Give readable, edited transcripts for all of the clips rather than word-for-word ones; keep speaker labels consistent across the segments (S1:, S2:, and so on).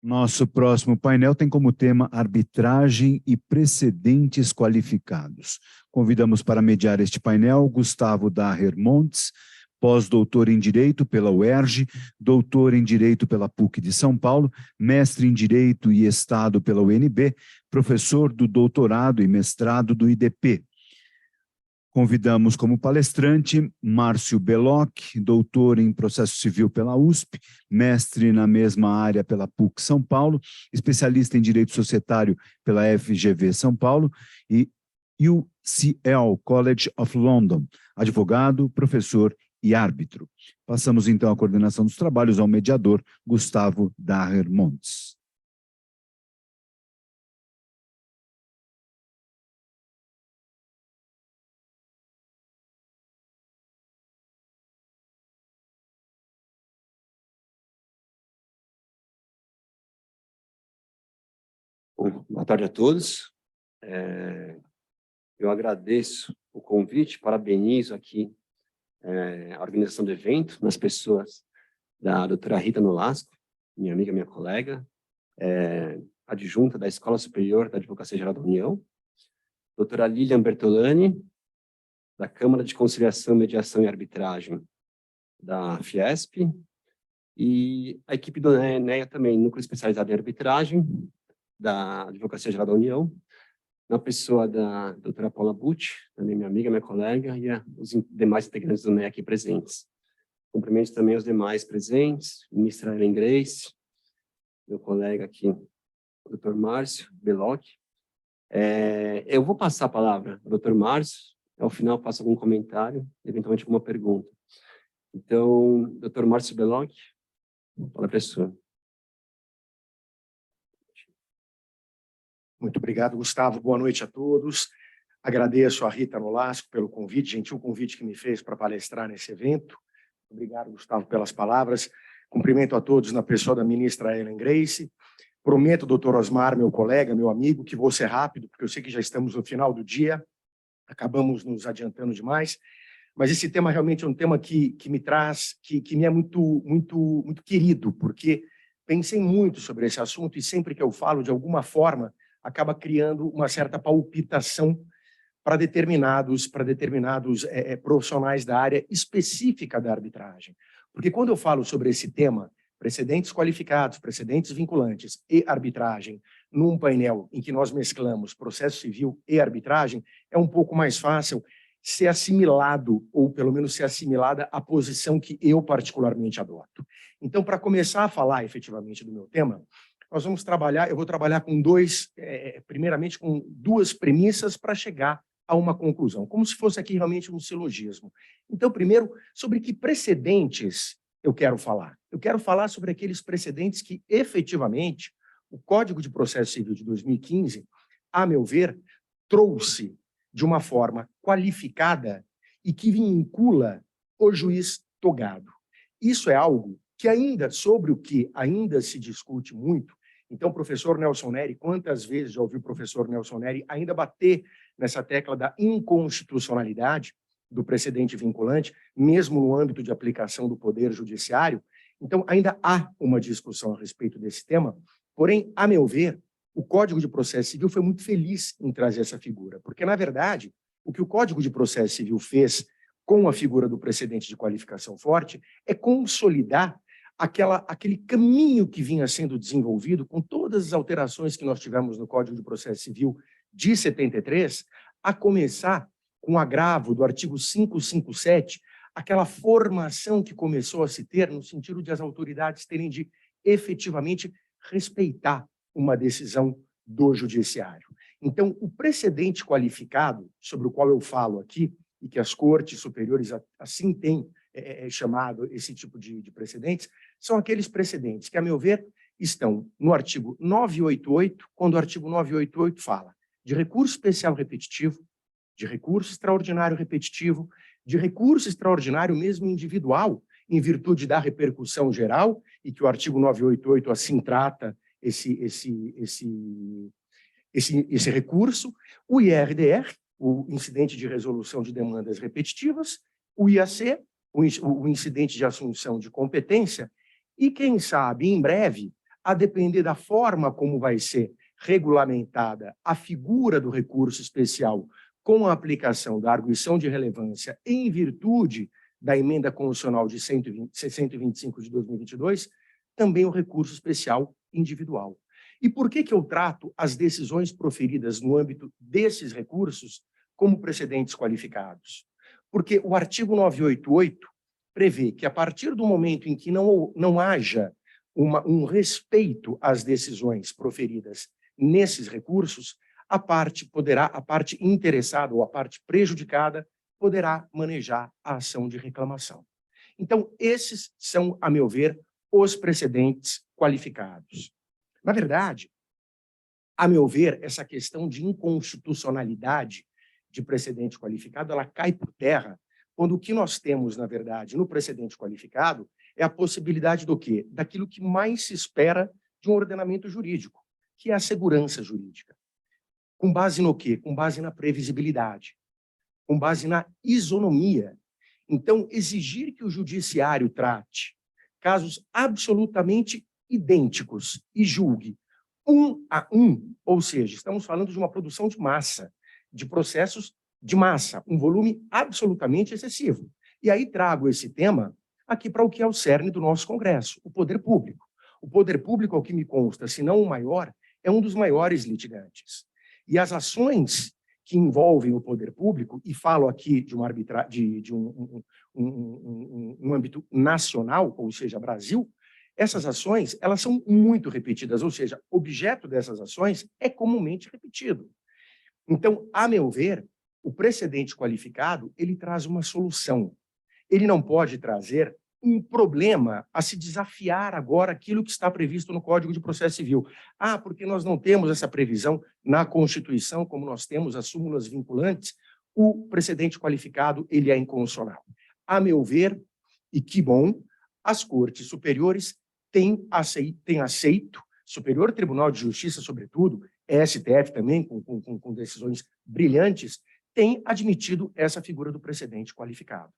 S1: Nosso próximo painel tem como tema arbitragem e precedentes qualificados. Convidamos para mediar este painel Gustavo Daher Montes, pós-doutor em Direito pela UERJ, doutor em Direito pela PUC de São Paulo, mestre em Direito e Estado pela UNB, professor do doutorado e mestrado do IDP. Convidamos como palestrante Márcio Belloc, doutor em Processo Civil pela USP, mestre na mesma área pela PUC São Paulo, especialista em Direito Societário pela FGV São Paulo e UCL College of London, advogado, professor e árbitro. Passamos então a coordenação dos trabalhos ao mediador Gustavo Daher Montes.
S2: Bom, boa tarde a todos. Eu agradeço o convite, parabenizo aqui a organização do evento, nas pessoas da doutora Rita Nolasco, minha amiga, minha colega, adjunta da Escola Superior da Advocacia Geral da União, doutora Lilian Bertolani, da Câmara de Conciliação, Mediação e Arbitragem da Fiesp, e a equipe do NEA também, Núcleo Especializado em Arbitragem, da Advocacia Geral da União, na pessoa da doutora Paula Bucci, também minha amiga, minha colega, e os demais integrantes do NEA aqui presentes. Cumprimento também os demais presentes, ministra Ellen Grace, meu colega aqui, o doutor Márcio Belloc. Eu vou passar a palavra ao doutor Márcio, ao final faço algum comentário, eventualmente alguma pergunta. Então, doutor Márcio Belloc, a palavra é sua.
S3: Muito obrigado, Gustavo. Boa noite a todos. Agradeço a Rita Nolasco pelo convite, gentil convite que me fez para palestrar nesse evento. Obrigado, Gustavo, pelas palavras. Cumprimento a todos na pessoa da ministra Ellen Grace. Prometo, doutor Osmar, meu colega, meu amigo, que vou ser rápido, porque eu sei que já estamos no final do dia, acabamos nos adiantando demais, mas esse tema realmente é um tema que me traz, que me é muito querido, porque pensei muito sobre esse assunto e sempre que eu falo, de alguma forma, acaba criando uma certa palpitação para determinados profissionais da área específica da arbitragem. Porque quando eu falo sobre esse tema, precedentes qualificados, precedentes vinculantes e arbitragem, num painel em que nós mesclamos processo civil e arbitragem, é um pouco mais fácil ser assimilado, ou pelo menos ser assimilada a posição que eu particularmente adoto. Então, para começar a falar efetivamente do meu tema, nós vamos trabalhar, eu vou trabalhar com primeiramente com duas premissas para chegar a uma conclusão, como se fosse aqui realmente um silogismo. Então, primeiro, sobre que precedentes eu quero falar? Eu quero falar sobre aqueles precedentes que, efetivamente, o Código de Processo Civil de 2015, a meu ver, trouxe de uma forma qualificada e que vincula o juiz togado. Isso é algo que sobre o que ainda se discute muito. Então, professor Nelson Neri, quantas vezes já ouvi o professor Nelson Neri ainda bater nessa tecla da inconstitucionalidade do precedente vinculante, mesmo no âmbito de aplicação do Poder Judiciário? Então, ainda há uma discussão a respeito desse tema, porém, a meu ver, o Código de Processo Civil foi muito feliz em trazer essa figura, porque, na verdade, o que o Código de Processo Civil fez com a figura do precedente de qualificação forte é consolidar aquele caminho que vinha sendo desenvolvido com todas as alterações que nós tivemos no Código de Processo Civil de 73, a começar com o agravo do artigo 557, aquela formação que começou a se ter no sentido de as autoridades terem de efetivamente respeitar uma decisão do judiciário. Então, o precedente qualificado, sobre o qual eu falo aqui, e que as cortes superiores assim têm chamado esse tipo de precedentes, são aqueles precedentes que, a meu ver, estão no artigo 988, quando o artigo 988 fala de recurso especial repetitivo, de recurso extraordinário repetitivo, de recurso extraordinário mesmo individual, em virtude da repercussão geral, e que o artigo 988 assim trata esse recurso, o IRDR, o incidente de resolução de demandas repetitivas, o IAC, o incidente de assunção de competência, e, quem sabe, em breve, a depender da forma como vai ser regulamentada a figura do recurso especial com a aplicação da arguição de relevância em virtude da emenda constitucional de 125 de 2022, também o recurso especial individual. E por que eu trato as decisões proferidas no âmbito desses recursos como precedentes qualificados? Porque o artigo 988 prevê que, a partir do momento em que não haja um respeito às decisões proferidas nesses recursos, a parte interessada ou a parte prejudicada poderá manejar a ação de reclamação. Então, esses são, a meu ver, os precedentes qualificados. Na verdade, a meu ver, essa questão de inconstitucionalidade de precedente qualificado, ela cai por terra quando o que nós temos, na verdade, no precedente qualificado é a possibilidade do quê? Daquilo que mais se espera de um ordenamento jurídico, que é a segurança jurídica. Com base no quê? Com base na previsibilidade, com base na isonomia. Então, exigir que o judiciário trate casos absolutamente idênticos e julgue um a um, ou seja, estamos falando de uma produção de massa, de processos de massa, um volume absolutamente excessivo. E aí trago esse tema aqui para o que é o cerne do nosso Congresso, o poder público. O poder público, ao que me consta, se não o maior, é um dos maiores litigantes. E as ações que envolvem o poder público, e falo aqui de um âmbito nacional, ou seja, Brasil, essas ações, elas são muito repetidas, ou seja, o objeto dessas ações é comumente repetido. Então, a meu ver, o precedente qualificado, ele traz uma solução. Ele não pode trazer um problema a se desafiar agora aquilo que está previsto no Código de Processo Civil. Ah, porque nós não temos essa previsão na Constituição, como nós temos as súmulas vinculantes, o precedente qualificado, ele é inconstitucional. A meu ver, e que bom, as cortes superiores têm aceito, Superior Tribunal de Justiça, sobretudo, STF também, com decisões brilhantes, tem admitido essa figura do precedente qualificado.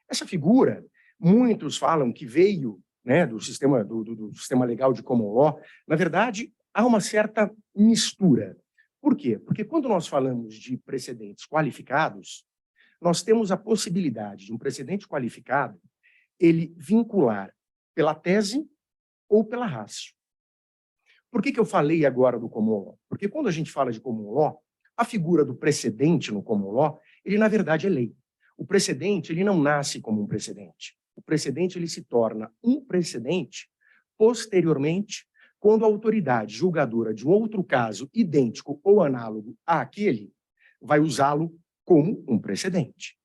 S3: Essa figura, muitos falam que veio, né, do sistema legal de common law. Na verdade, há uma certa mistura. Por quê? Porque quando nós falamos de precedentes qualificados, nós temos a possibilidade de um precedente qualificado ele vincular pela tese ou pela ratio. Por que eu falei agora do common law? Porque quando a gente fala de common law, a figura do precedente no common law, ele na verdade é lei. O precedente, ele não nasce como um precedente. O precedente, ele se torna um precedente posteriormente, quando a autoridade julgadora de um outro caso idêntico ou análogo àquele vai usá-lo como um precedente.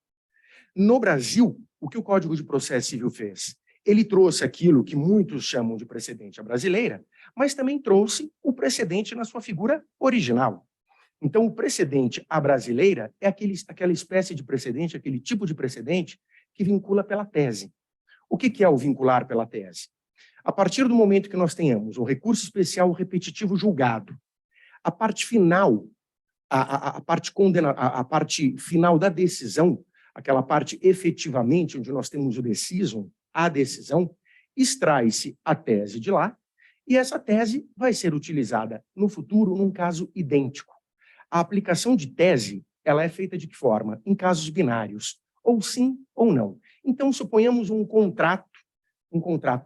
S3: No Brasil, o que o Código de Processo Civil fez? Ele trouxe aquilo que muitos chamam de precedente à brasileira, mas também trouxe o precedente na sua figura original. Então, o precedente à brasileira é aquela espécie de precedente, aquele tipo de precedente que vincula pela tese. O que é o vincular pela tese? A partir do momento que nós tenhamos um recurso especial repetitivo julgado, a parte final, a parte final da decisão, aquela parte efetivamente onde nós temos o decisum, a decisão, extrai-se a tese de lá, e essa tese vai ser utilizada no futuro num caso idêntico. A aplicação de tese, ela é feita de que forma? Em casos binários, ou sim ou não. Então, suponhamos um contrato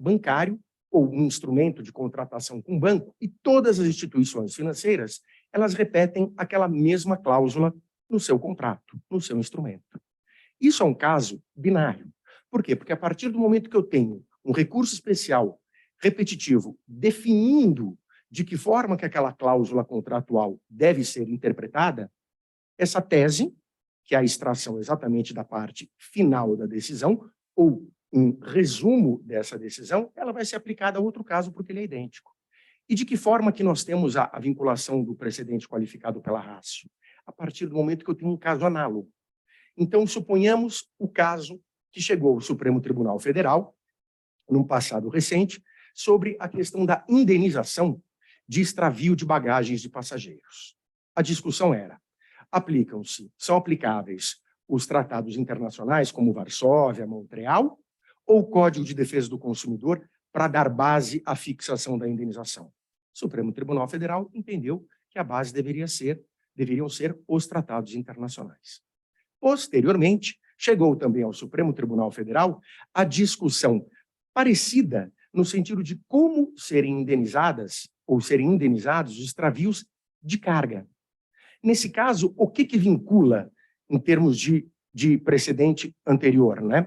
S3: bancário, ou um instrumento de contratação com banco, e todas as instituições financeiras, elas repetem aquela mesma cláusula no seu contrato, no seu instrumento. Isso é um caso binário. Por quê? Porque a partir do momento que eu tenho um recurso especial repetitivo definindo de que forma que aquela cláusula contratual deve ser interpretada, essa tese, que é a extração exatamente da parte final da decisão, ou um resumo dessa decisão, ela vai ser aplicada a outro caso porque ele é idêntico. E de que forma que nós temos a vinculação do precedente qualificado pela ratio? A partir do momento que eu tenho um caso análogo. Então, suponhamos o caso que chegou ao Supremo Tribunal Federal, num passado recente, sobre a questão da indenização de extravio de bagagens de passageiros. A discussão era, são aplicáveis os tratados internacionais como Varsóvia, Montreal, ou o Código de Defesa do Consumidor para dar base à fixação da indenização. O Supremo Tribunal Federal entendeu que a base deveriam ser os tratados internacionais. Posteriormente, chegou também ao Supremo Tribunal Federal a discussão parecida no sentido de como serem indenizadas ou serem indenizados os extravios de carga. Nesse caso, o que vincula em termos de precedente anterior, né?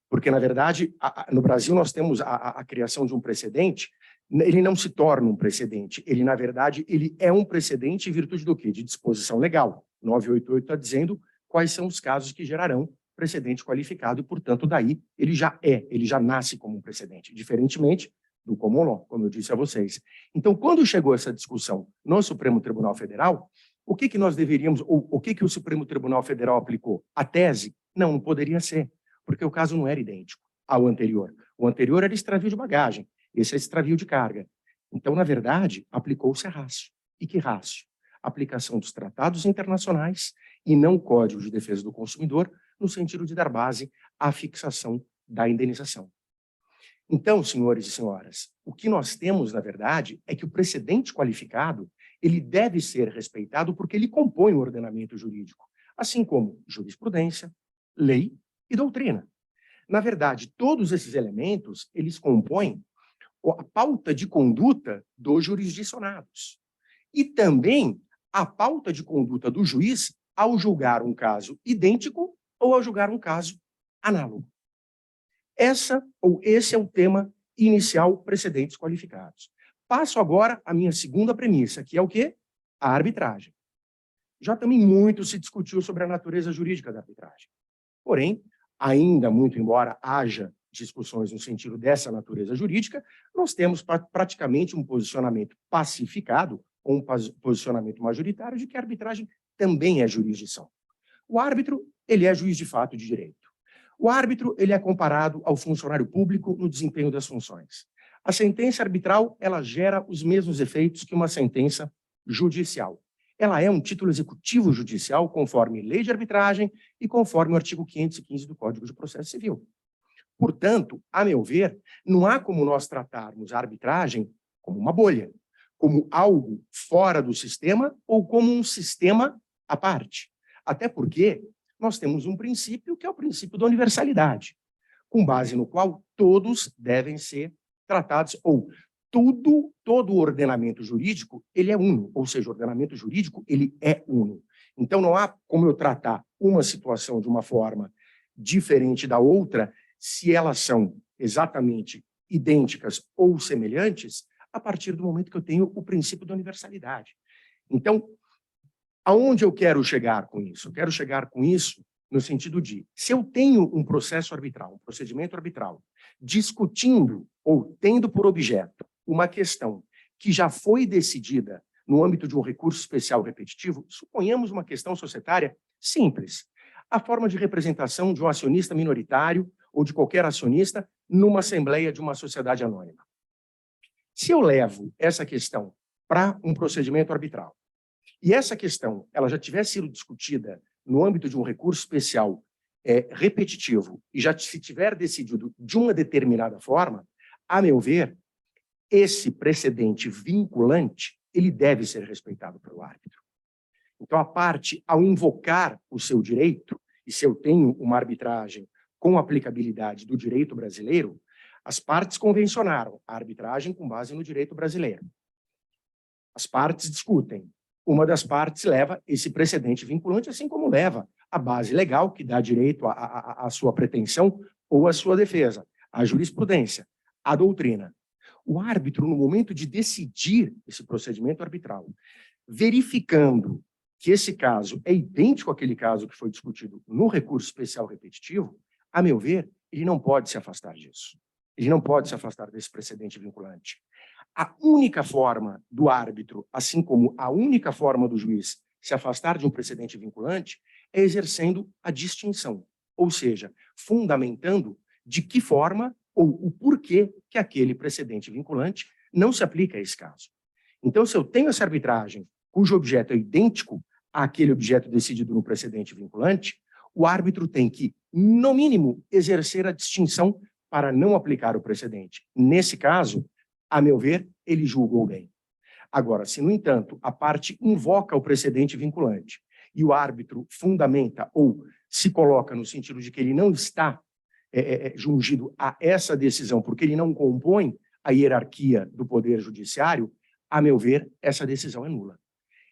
S3: Porque, na verdade, no Brasil nós temos a criação de um precedente, ele não se torna um precedente, ele, na verdade, ele é um precedente em virtude do quê? De disposição legal. 988 está dizendo quais são os casos que gerarão precedente qualificado e, portanto, daí ele já nasce como um precedente, diferentemente do common law, como eu disse a vocês. Então, quando chegou essa discussão no Supremo Tribunal Federal, o que nós deveríamos, ou o que o Supremo Tribunal Federal aplicou? A tese? Não poderia ser, porque o caso não era idêntico ao anterior. O anterior era extravio de bagagem, esse é extravio de carga. Então, na verdade, aplicou-se a rácio. E que rácio? Aplicação dos tratados internacionais e não o Código de Defesa do Consumidor, no sentido de dar base à fixação da indenização. Então, senhores e senhoras, o que nós temos, na verdade, é que o precedente qualificado ele deve ser respeitado porque ele compõe o ordenamento jurídico, assim como jurisprudência, lei e doutrina. Na verdade, todos esses elementos, eles compõem a pauta de conduta dos jurisdicionados e também a pauta de conduta do juiz ao julgar um caso idêntico ou ao julgar um caso análogo. Esse é o tema inicial, precedentes qualificados. Passo agora à minha segunda premissa, que é o quê? A arbitragem. Já também muito se discutiu sobre a natureza jurídica da arbitragem. Porém, ainda muito embora haja discussões no sentido dessa natureza jurídica, nós temos praticamente um posicionamento pacificado, ou um posicionamento majoritário, de que a arbitragem também é jurisdição. O árbitro, ele é juiz de fato de direito. O árbitro, ele é comparado ao funcionário público no desempenho das funções. A sentença arbitral, ela gera os mesmos efeitos que uma sentença judicial. Ela é um título executivo judicial conforme lei de arbitragem e conforme o artigo 515 do Código de Processo Civil. Portanto, a meu ver, não há como nós tratarmos a arbitragem como uma bolha, como algo fora do sistema ou como um sistema à parte. Até porque nós temos um princípio que é o princípio da universalidade, com base no qual todos devem ser tratados, ou todo o ordenamento jurídico, ele é uno, ou seja, o ordenamento jurídico, ele é uno. Então, não há como eu tratar uma situação de uma forma diferente da outra, se elas são exatamente idênticas ou semelhantes, a partir do momento que eu tenho o princípio da universalidade. Então, aonde eu quero chegar com isso? Eu quero chegar com isso no sentido de, se eu tenho um processo arbitral, um procedimento arbitral, discutindo ou tendo por objeto uma questão que já foi decidida no âmbito de um recurso especial repetitivo, suponhamos uma questão societária simples. A forma de representação de um acionista minoritário ou de qualquer acionista numa assembleia de uma sociedade anônima. Se eu levo essa questão para um procedimento arbitral, e essa questão ela já tivesse sido discutida no âmbito de um recurso especial repetitivo e já se tiver decidido de uma determinada forma, a meu ver, esse precedente vinculante ele deve ser respeitado pelo árbitro. Então, a parte, ao invocar o seu direito, e se eu tenho uma arbitragem com aplicabilidade do direito brasileiro, as partes convencionaram a arbitragem com base no direito brasileiro. As partes discutem. Uma das partes leva esse precedente vinculante, assim como leva a base legal, que dá direito à sua pretensão ou à sua defesa, a jurisprudência, a doutrina. O árbitro, no momento de decidir esse procedimento arbitral, verificando que esse caso é idêntico àquele caso que foi discutido no recurso especial repetitivo, a meu ver, ele não pode se afastar disso. Ele não pode se afastar desse precedente vinculante. A única forma do árbitro, assim como a única forma do juiz se afastar de um precedente vinculante, é exercendo a distinção, ou seja, fundamentando de que forma ou o porquê que aquele precedente vinculante não se aplica a esse caso. Então, se eu tenho essa arbitragem cujo objeto é idêntico àquele objeto decidido no precedente vinculante, o árbitro tem que, no mínimo, exercer a distinção para não aplicar o precedente. Nesse caso, a meu ver, ele julgou bem. Agora, se, no entanto, a parte invoca o precedente vinculante e o árbitro fundamenta ou se coloca no sentido de que ele não está jungido a essa decisão, porque ele não compõe a hierarquia do Poder Judiciário, a meu ver, essa decisão é nula.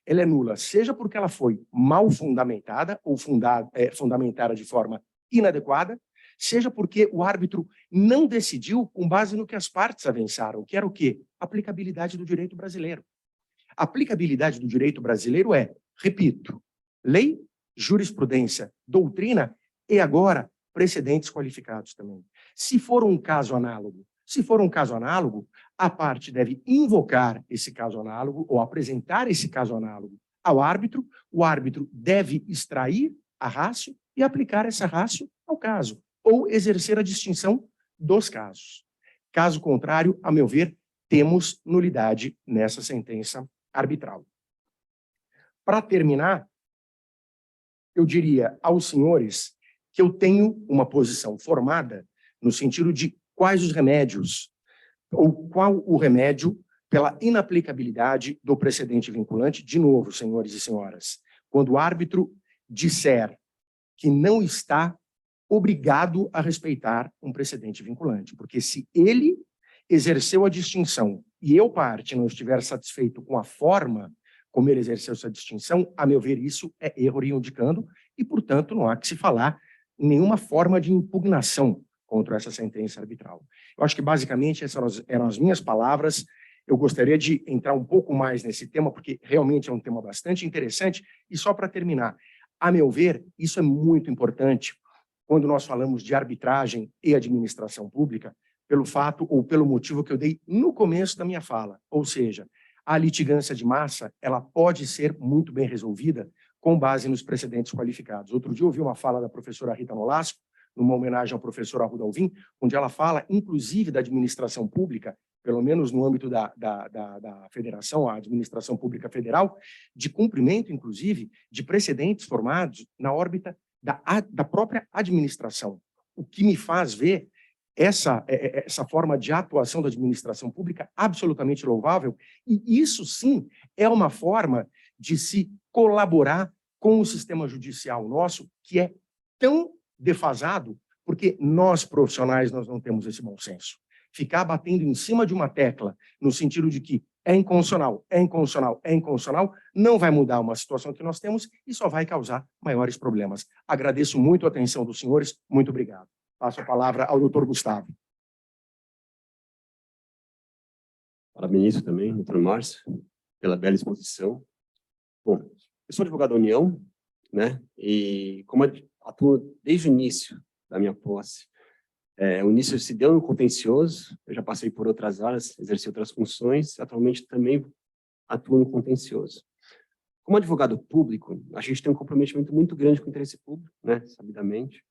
S3: Ela é nula, seja porque ela foi mal fundamentada ou fundamentada de forma inadequada, seja porque o árbitro não decidiu com base no que as partes avançaram, que era o quê? Aplicabilidade do direito brasileiro. A aplicabilidade do direito brasileiro é, repito, lei, jurisprudência, doutrina e agora precedentes qualificados também. Se for um caso análogo, a parte deve invocar esse caso análogo ou apresentar esse caso análogo ao árbitro, o árbitro deve extrair a ratio e aplicar essa ratio ao caso, ou exercer a distinção dos casos. Caso contrário, a meu ver, temos nulidade nessa sentença arbitral. Para terminar, eu diria aos senhores que eu tenho uma posição formada no sentido de quais os remédios, ou qual o remédio pela inaplicabilidade do precedente vinculante. De novo, senhores e senhoras, quando o árbitro disser que não está obrigado a respeitar um precedente vinculante, porque se ele exerceu a distinção e eu, parte, não estiver satisfeito com a forma como ele exerceu essa distinção, a meu ver, isso é erro indicando e, portanto, não há que se falar em nenhuma forma de impugnação contra essa sentença arbitral. Eu acho que, basicamente, essas eram as minhas palavras. Eu gostaria de entrar um pouco mais nesse tema, porque realmente é um tema bastante interessante. E só para terminar, a meu ver, isso é muito importante quando nós falamos de arbitragem e administração pública, pelo fato ou pelo motivo que eu dei no começo da minha fala. Ou seja, a litigância de massa, ela pode ser muito bem resolvida com base nos precedentes qualificados. Outro dia eu ouvi uma fala da professora Rita Nolasco, numa homenagem ao professor Arruda Alvim, onde ela fala, inclusive, da administração pública, pelo menos no âmbito da federação, a administração pública federal, de cumprimento, inclusive, de precedentes formados na órbita da própria administração. O que me faz ver essa forma de atuação da administração pública absolutamente louvável, e isso sim é uma forma de se colaborar com o sistema judicial nosso, que é tão defasado, porque nós, profissionais, nós não temos esse bom senso. Ficar batendo em cima de uma tecla, no sentido de que é inconstitucional, é inconstitucional, é inconstitucional, não vai mudar uma situação que nós temos e só vai causar maiores problemas. Agradeço muito a atenção dos senhores, muito obrigado. Passo a palavra ao doutor Gustavo.
S2: Parabenizo também, doutor Márcio, pela bela exposição. Bom, eu sou advogado da União, né? E como atuo desde o início da minha posse, o início se deu no contencioso, eu já passei por outras áreas, exerci outras funções, atualmente também atuo no contencioso. Como advogado público, a gente tem um comprometimento muito grande com o interesse público, né? Sabidamente.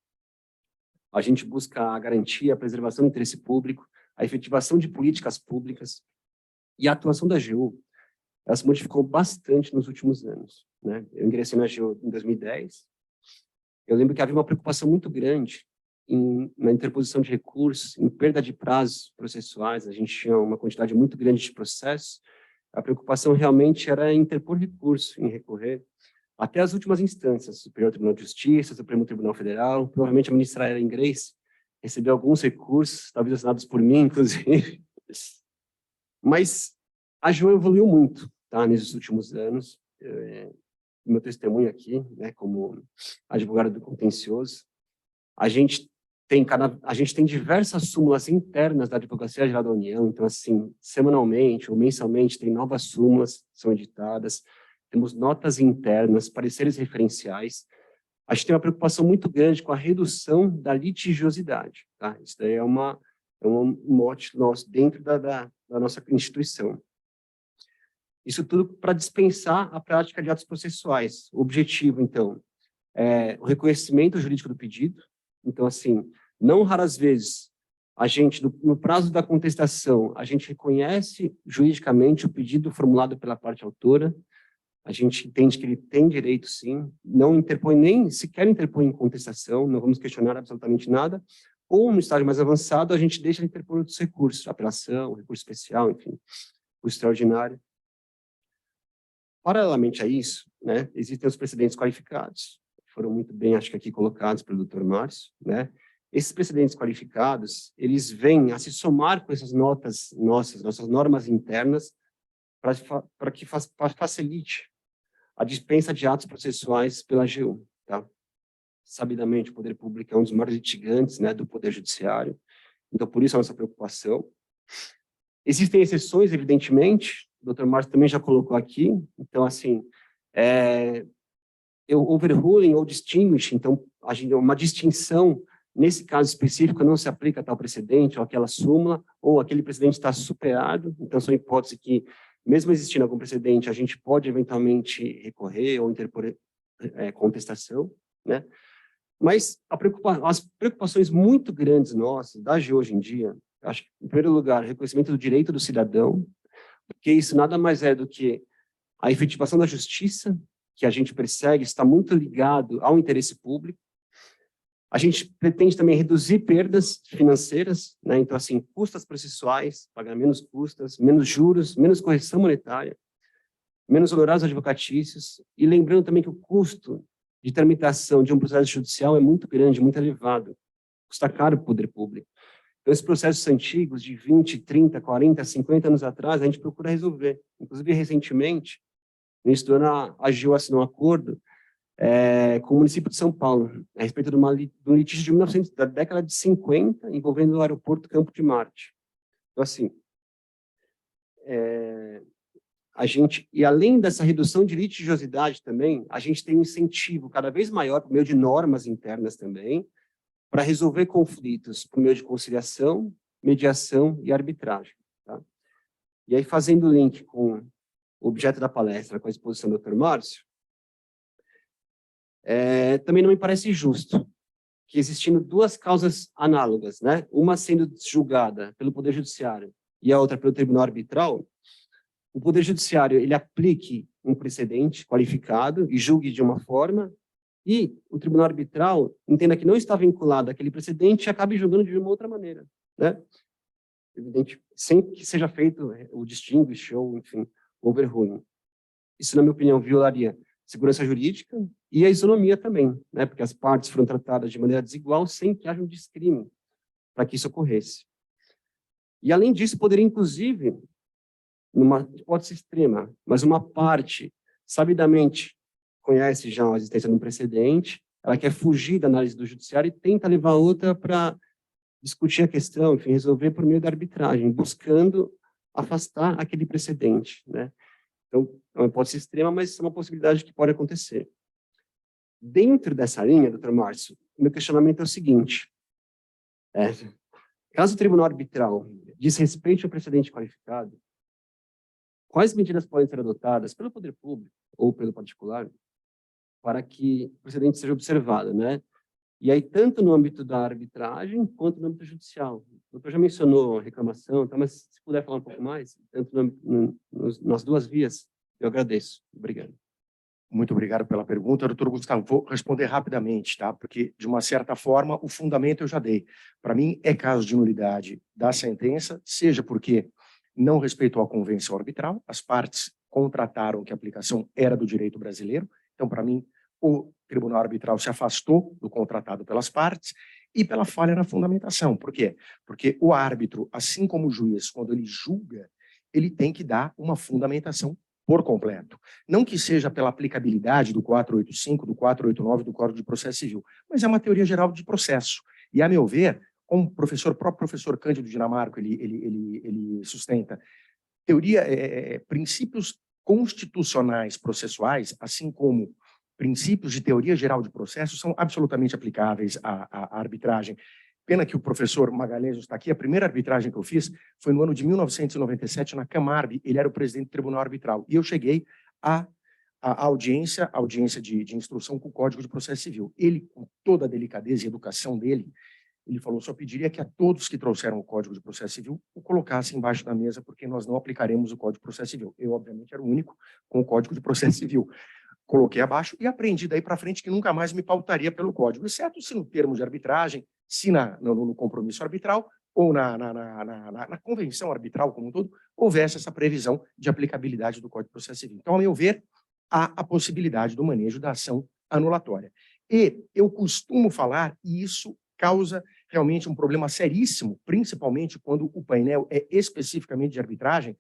S2: A gente busca a garantia, a preservação do interesse público, a efetivação de políticas públicas e a atuação da AGU. Ela se modificou bastante nos últimos anos, né? Eu ingressei na AGU em 2010. Eu lembro que havia uma preocupação muito grande na interposição de recursos, em perda de prazos processuais. A gente tinha uma quantidade muito grande de processos. A preocupação realmente era em interpor recurso, em recorrer até as últimas instâncias, Superior Tribunal de Justiça, Supremo Tribunal Federal. Provavelmente a ministra Ellen Grace recebeu alguns recursos, talvez assinados por mim, inclusive. Mas a AGU evoluiu muito, tá, nesses últimos anos. Meu testemunho aqui, né, como advogado do contencioso, a gente tem diversas súmulas internas da Advocacia Geral da União. Então, assim, semanalmente ou mensalmente tem novas súmulas que são editadas, temos notas internas, pareceres referenciais. A gente tem uma preocupação muito grande com a redução da litigiosidade, tá? Isso daí é um mote nosso dentro da nossa instituição. Isso tudo para dispensar a prática de atos processuais. O objetivo, então, é o reconhecimento jurídico do pedido. Então, assim, não raras vezes, a gente, no prazo da contestação, a gente reconhece juridicamente o pedido formulado pela parte autora. A gente entende que ele tem direito, sim, não interpõe nem sequer interpõe em contestação, não vamos questionar absolutamente nada, ou no estágio mais avançado, a gente deixa de interpor outros recursos, apelação, recurso especial, enfim, o extraordinário. Paralelamente a isso, né, existem os precedentes qualificados, que foram muito bem, acho que aqui colocados pelo Dr. Márcio, né? Esses precedentes qualificados, eles vêm a se somar com essas notas nossas normas internas, para que facilite a dispensa de atos processuais pela AGU, tá? Sabidamente, o poder público é um dos maiores litigantes, né, do poder judiciário, então por isso a nossa preocupação. Existem exceções, evidentemente, o Dr. Márcio também já colocou aqui, então, assim, overruling ou distinguish, então, uma distinção, nesse caso específico, não se aplica a tal precedente, ou aquela súmula, ou aquele precedente está superado, então são hipóteses que, mesmo existindo algum precedente, a gente pode eventualmente recorrer ou interpor contestação, né? Mas as preocupações muito grandes nossas, da AGU hoje em dia, acho que, em primeiro lugar, o reconhecimento do direito do cidadão, porque isso nada mais é do que a efetivação da justiça, que a gente persegue, está muito ligado ao interesse público. A gente pretende também reduzir perdas financeiras, né? Então, assim, custas processuais, pagar menos custas, menos juros, menos correção monetária, menos honorários advocatícios, e lembrando também que o custo de tramitação de um processo judicial é muito grande, muito elevado, custa caro para o poder público. Então, esses processos antigos, de 20, 30, 40, 50 anos atrás, a gente procura resolver. Inclusive, recentemente, no início do ano, a AGU assinou um acordo com o município de São Paulo, a respeito de um litígio da década de 50, envolvendo o aeroporto Campo de Marte. Então, assim, e além dessa redução de litigiosidade também, a gente tem um incentivo cada vez maior, por meio de normas internas também, para resolver conflitos por meio de conciliação, mediação e arbitragem. Tá? E aí, fazendo o link com o objeto da palestra, com a exposição do Dr. Márcio, também não me parece justo que, existindo duas causas análogas, né, uma sendo julgada pelo Poder Judiciário e a outra pelo Tribunal Arbitral, o Poder Judiciário ele aplique um precedente qualificado e julgue de uma forma, e o Tribunal Arbitral entenda que não está vinculado àquele precedente e acabe julgando de uma outra maneira, né? Evidente, sem que seja feito o distinguish ou, enfim, o overruling. Isso, na minha opinião, violaria segurança jurídica e a isonomia também, né? Porque as partes foram tratadas de maneira desigual sem que haja um descrime para que isso ocorresse. E, além disso, poderia, inclusive, numa hipótese extrema, mas uma parte sabidamente conhece já a existência de um precedente, ela quer fugir da análise do judiciário e tenta levar a outra para discutir a questão, enfim, resolver por meio da arbitragem, buscando afastar aquele precedente, né? Então, é uma hipótese extrema, mas é uma possibilidade que pode acontecer. Dentro dessa linha, Dr. Márcio, o meu questionamento é o seguinte: caso o tribunal arbitral desrespeite o precedente qualificado, quais medidas podem ser adotadas pelo poder público ou pelo particular para que o precedente seja observado, né? E aí, tanto no âmbito da arbitragem, quanto no âmbito judicial. O doutor já mencionou reclamação, tá? Mas se puder falar um pouco mais, tanto nas duas vias, eu agradeço. Obrigado.
S3: Muito obrigado pela pergunta, doutor Gustavo. Vou responder rapidamente, tá? Porque, de uma certa forma, o fundamento eu já dei. Para mim, é caso de nulidade da sentença, seja porque não respeitou a convenção arbitral, as partes contrataram que a aplicação era do direito brasileiro, então, para mim, o tribunal arbitral se afastou do contratado pelas partes, e pela falha na fundamentação. Por quê? Porque o árbitro, assim como o juiz, quando ele julga, ele tem que dar uma fundamentação por completo. Não que seja pela aplicabilidade do 485, do 489 do Código de Processo Civil, mas é uma teoria geral de processo. E, a meu ver, como o próprio professor Cândido Dinamarco ele sustenta, princípios constitucionais processuais, assim como princípios de teoria geral de processo, são absolutamente aplicáveis à arbitragem. Pena que o professor Magalhães está aqui. A primeira arbitragem que eu fiz foi no ano de 1997, na Camarb. Ele era o presidente do Tribunal Arbitral. E eu cheguei à audiência de instrução com o Código de Processo Civil. Ele, com toda a delicadeza e educação dele, ele falou: só pediria que a todos que trouxeram o Código de Processo Civil o colocassem embaixo da mesa, porque nós não aplicaremos o Código de Processo Civil. Eu, obviamente, era o único com o Código de Processo Civil. coloquei abaixo e aprendi daí para frente que nunca mais me pautaria pelo código, exceto se no termo de arbitragem, se no compromisso arbitral ou na convenção arbitral como um todo, houvesse essa previsão de aplicabilidade do Código de Processo Civil. Então, a meu ver, há a possibilidade do manejo da ação anulatória. E eu costumo falar, e isso causa realmente um problema seríssimo, principalmente quando o painel é especificamente de arbitragem,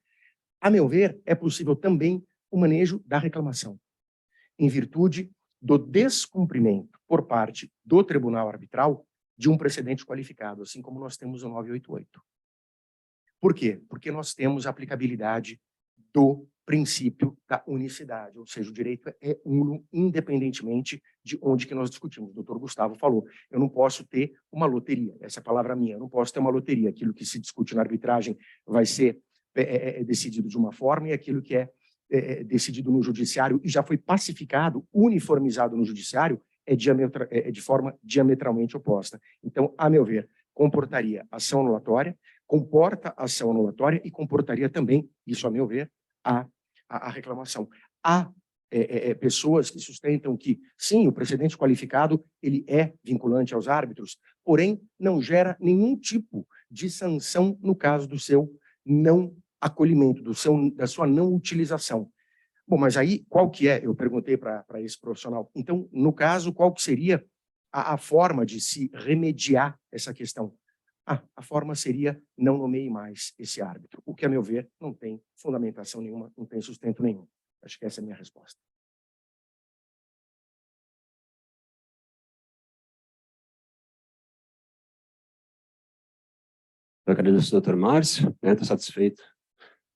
S3: a meu ver, é possível também o manejo da reclamação, em virtude do descumprimento por parte do tribunal arbitral de um precedente qualificado, assim como nós temos o 988. Por quê? Porque nós temos a aplicabilidade do princípio da unicidade, ou seja, o direito é uno independentemente de onde que nós discutimos. O doutor Gustavo falou, eu não posso ter uma loteria, essa é a palavra minha, eu não posso ter uma loteria, aquilo que se discute na arbitragem vai ser decidido de uma forma e aquilo que é decidido no judiciário e já foi pacificado, uniformizado no judiciário, é de forma diametralmente oposta. Então, a meu ver, comportaria ação anulatória, comporta ação anulatória e comportaria também, isso a meu ver, a reclamação. Há pessoas que sustentam que, sim, o precedente qualificado ele é vinculante aos árbitros, porém não gera nenhum tipo de sanção no caso do seu não acolhimento, da sua não utilização. Bom, mas aí, qual que é? Eu perguntei para esse profissional. Então, no caso, qual que seria a forma de se remediar essa questão? A forma seria não nomeie mais esse árbitro, o que, a meu ver, não tem fundamentação nenhuma, não tem sustento nenhum. Acho que essa é a minha resposta.
S2: Eu agradeço, doutor Márcio, estou satisfeito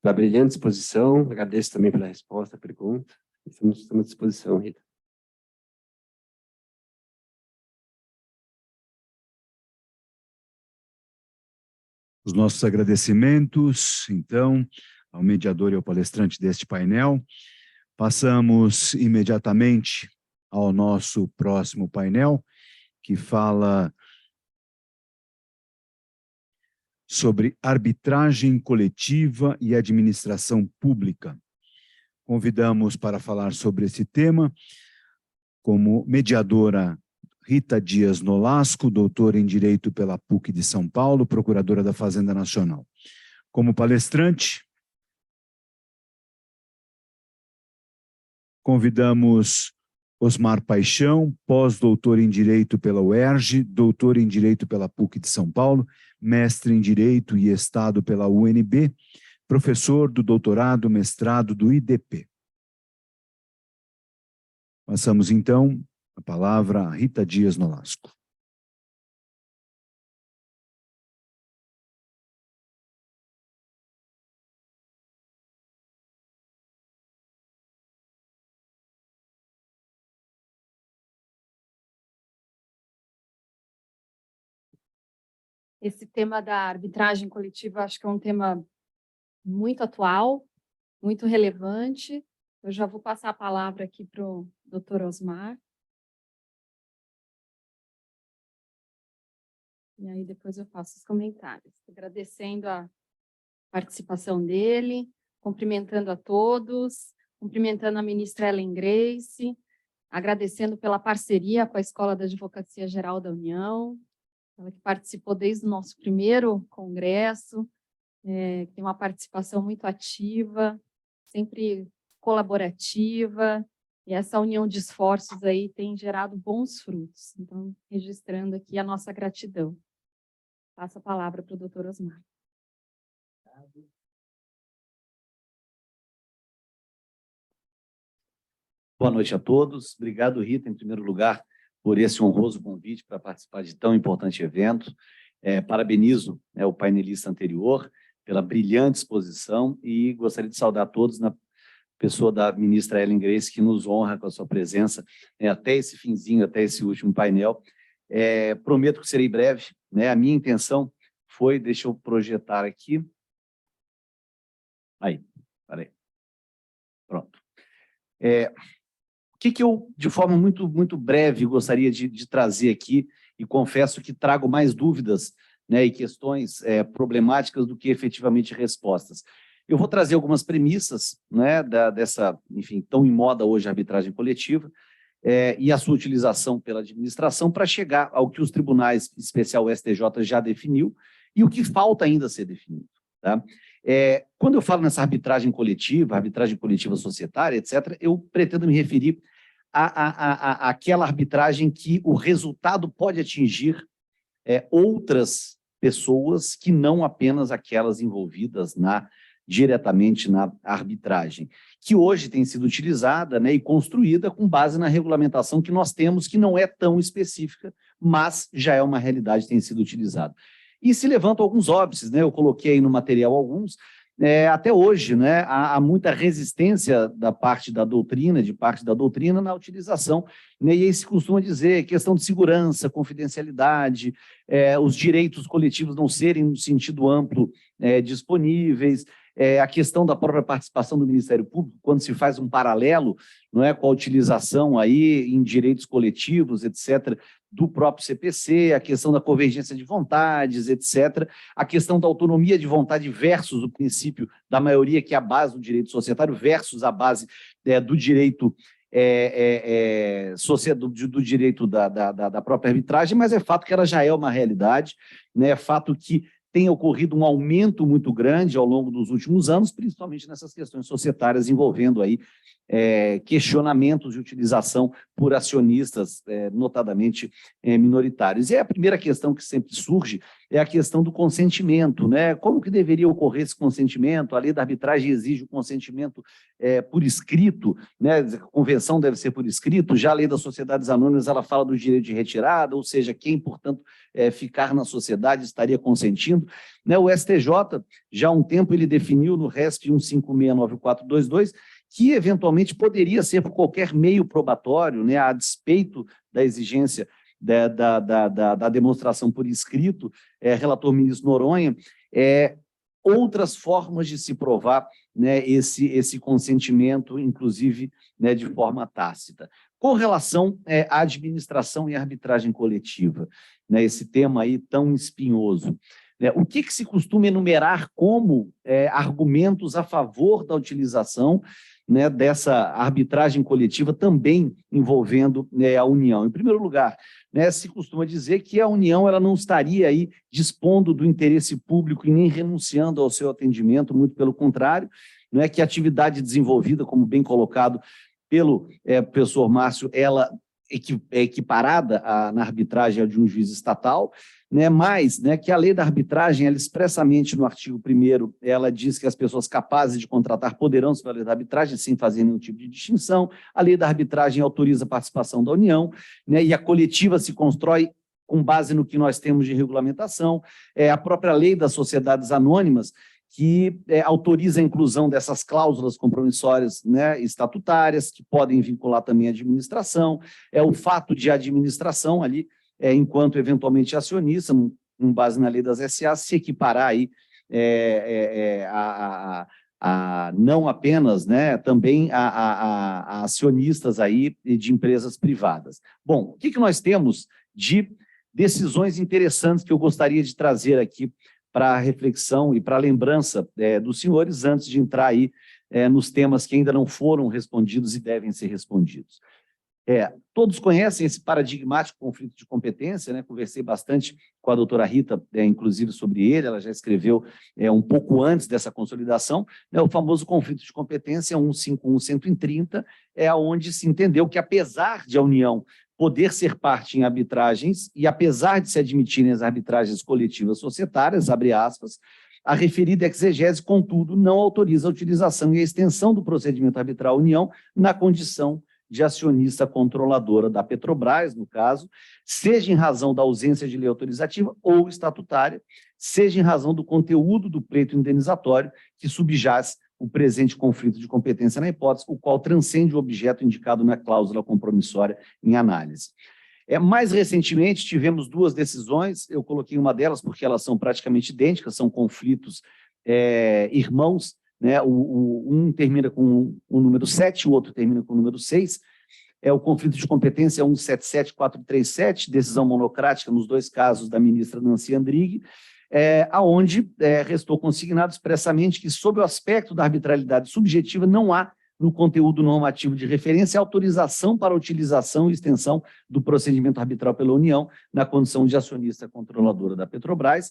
S2: pela brilhante exposição, agradeço também pela resposta à pergunta. Estamos à disposição, Rita.
S1: Os nossos agradecimentos, então, ao mediador e ao palestrante deste painel. Passamos imediatamente ao nosso próximo painel, que fala sobre arbitragem coletiva e administração pública. Convidamos para falar sobre esse tema, como mediadora, Rita Dias Nolasco, doutora em Direito pela PUC de São Paulo, procuradora da Fazenda Nacional. Como palestrante, convidamos Osmar Paixão, pós-doutor em Direito pela UERJ, doutor em Direito pela PUC de São Paulo, mestre em Direito e Estado pela UNB, professor do doutorado, mestrado do IDP. Passamos, então, a palavra a Rita Dias Nolasco.
S4: Esse tema da arbitragem coletiva, acho que é um tema muito atual, muito relevante. Eu já vou passar a palavra aqui para o doutor Osmar. E aí depois eu faço os comentários. Agradecendo a participação dele, cumprimentando a todos, cumprimentando a ministra Ellen Grace, agradecendo pela parceria com a Escola da Advocacia Geral da União, ela que participou desde o nosso primeiro congresso, tem uma participação muito ativa, sempre colaborativa, e essa união de esforços aí tem gerado bons frutos. Então, registrando aqui a nossa gratidão. Passo a palavra para o doutor Osmar.
S5: Boa noite a todos. Obrigado, Rita, em primeiro lugar, por esse honroso convite para participar de tão importante evento. Parabenizo o painelista anterior pela brilhante exposição e gostaria de saudar a todos na pessoa da ministra Ellen Grace, que nos honra com a sua presença até esse finzinho, até esse último painel. Prometo que serei breve. A minha intenção foi, deixa eu projetar aqui. Aí, peraí. Pronto. O que eu, de forma muito breve, gostaria de trazer aqui, e confesso que trago mais dúvidas e questões problemáticas do que efetivamente respostas. Eu vou trazer algumas premissas, né, dessa, enfim, tão em moda hoje a arbitragem coletiva, e a sua utilização pela administração para chegar ao que os tribunais, em especial o STJ, já definiu e o que falta ainda ser definido. Tá? Quando eu falo nessa arbitragem coletiva societária, etc., eu pretendo me referir àquela arbitragem que o resultado pode atingir outras pessoas que não apenas aquelas envolvidas diretamente na arbitragem, que hoje tem sido utilizada, né, e construída com base na regulamentação que nós temos, que não é tão específica, mas já é uma realidade que tem sido utilizada. E se levantam alguns óbices, né, eu coloquei aí no material alguns, até hoje, né, há muita resistência de parte da doutrina na utilização, né, e aí se costuma dizer questão de segurança, confidencialidade, os direitos coletivos não serem, no sentido amplo, disponíveis, a questão da própria participação do Ministério Público, quando se faz um paralelo, não é, com a utilização aí em direitos coletivos, etc., do próprio CPC, a questão da convergência de vontades, etc., a questão da autonomia de vontade versus o princípio da maioria, que é a base do direito societário, versus a base do direito do direito da própria arbitragem, mas é fato que ela já é uma realidade, né? É fato que tem ocorrido um aumento muito grande ao longo dos últimos anos, principalmente nessas questões societárias envolvendo aí questionamentos de utilização por acionistas, notadamente minoritários. E a primeira questão que sempre surge é a questão do consentimento, né? Como que deveria ocorrer esse consentimento? A lei da arbitragem exige o consentimento por escrito, né? A convenção deve ser por escrito, já a lei das sociedades anônimas ela fala do direito de retirada, ou seja, quem, portanto, ficar na sociedade estaria consentindo, né? O STJ, já há um tempo, ele definiu no RESP 1569422 que, eventualmente, poderia ser por qualquer meio probatório, né, a despeito da exigência da demonstração por escrito, relator ministro Noronha, outras formas de se provar, né, esse consentimento, inclusive, né, de forma tácita. Com relação à administração e arbitragem coletiva, né, esse tema aí tão espinhoso, o que se costuma enumerar como argumentos a favor da utilização, né, dessa arbitragem coletiva também envolvendo a União? Em primeiro lugar, né, se costuma dizer que a União ela não estaria aí dispondo do interesse público e nem renunciando ao seu atendimento, muito pelo contrário, né, que a atividade desenvolvida, como bem colocado pelo professor Márcio, ela é equiparada na arbitragem de um juiz estatal, né, mas, né, que a lei da arbitragem, ela expressamente no artigo 1º, ela diz que as pessoas capazes de contratar poderão se valer da arbitragem sem fazer nenhum tipo de distinção. A lei da arbitragem autoriza a participação da União, né, e a coletiva se constrói com base no que nós temos de regulamentação. A própria lei das sociedades anônimas, que autoriza a inclusão dessas cláusulas compromissórias, né, estatutárias, que podem vincular também a administração, o fato de a administração ali, enquanto eventualmente acionista, com base na lei das SA, se equiparar aí não apenas, né, também a acionistas aí de empresas privadas. Bom, o que nós temos de decisões interessantes que eu gostaria de trazer aqui para a reflexão e para a lembrança dos senhores, antes de entrar aí nos temas que ainda não foram respondidos e devem ser respondidos. Todos conhecem esse paradigmático conflito de competência, né? Conversei bastante com a doutora Rita, inclusive, sobre ele, ela já escreveu um pouco antes dessa consolidação, né? O famoso conflito de competência 151-130, onde se entendeu que, apesar de a União poder ser parte em arbitragens e apesar de se admitirem as arbitragens coletivas societárias, abre aspas, a referida exegese, contudo, não autoriza a utilização e a extensão do procedimento arbitral à União na condição de acionista controladora da Petrobras, no caso, seja em razão da ausência de lei autorizativa ou estatutária, seja em razão do conteúdo do pleito indenizatório que subjaz o presente conflito de competência na hipótese, o qual transcende o objeto indicado na cláusula compromissória em análise. Mais recentemente, tivemos duas decisões, eu coloquei uma delas porque elas são praticamente idênticas, são conflitos irmãos, né? Um termina com o número 7, o outro termina com o número 6, o conflito de competência 177437, decisão monocrática nos dois casos da ministra Nancy Andrighi, aonde restou consignado expressamente que, sob o aspecto da arbitrariedade subjetiva, não há no conteúdo normativo de referência autorização para a utilização e extensão do procedimento arbitral pela União na condição de acionista controladora da Petrobras,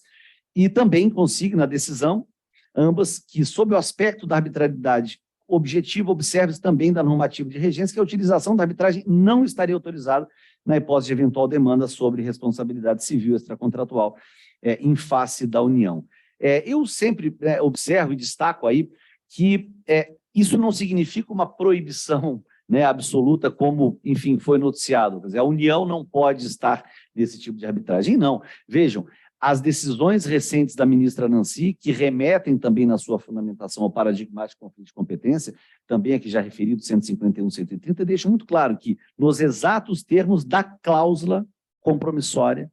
S5: e também consigna a decisão, ambas, que, sob o aspecto da arbitrariedade objetiva, observe-se também da normativa de regência que a utilização da arbitragem não estaria autorizada na hipótese de eventual demanda sobre responsabilidade civil extracontratual em face da União. Eu sempre observo e destaco aí que isso não significa uma proibição, né, absoluta, como, enfim, foi noticiado. Quer dizer, a União não pode estar nesse tipo de arbitragem. Não. Vejam, as decisões recentes da ministra Nancy, que remetem também na sua fundamentação ao paradigmático conflito de competência, também aqui já referido, 151, 130, deixam muito claro que, nos exatos termos da cláusula compromissória,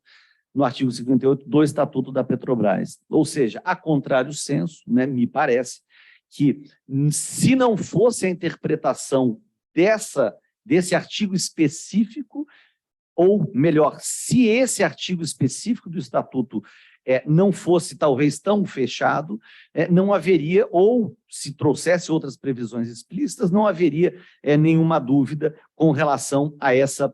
S5: no artigo 58 do Estatuto da Petrobras. Ou seja, a contrário senso, né, me parece que, se não fosse a interpretação desse artigo específico, ou melhor, se esse artigo específico do Estatuto não fosse talvez tão fechado, não haveria, ou se trouxesse outras previsões explícitas, não haveria nenhuma dúvida com relação a essa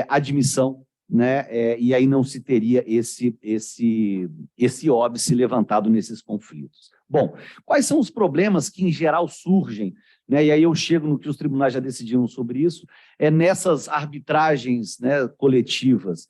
S5: admissão, né? E aí não se teria esse óbice levantado nesses conflitos. Bom, quais são os problemas que, em geral, surgem, né? E aí eu chego no que os tribunais já decidiram sobre isso, nessas arbitragens, né, coletivas.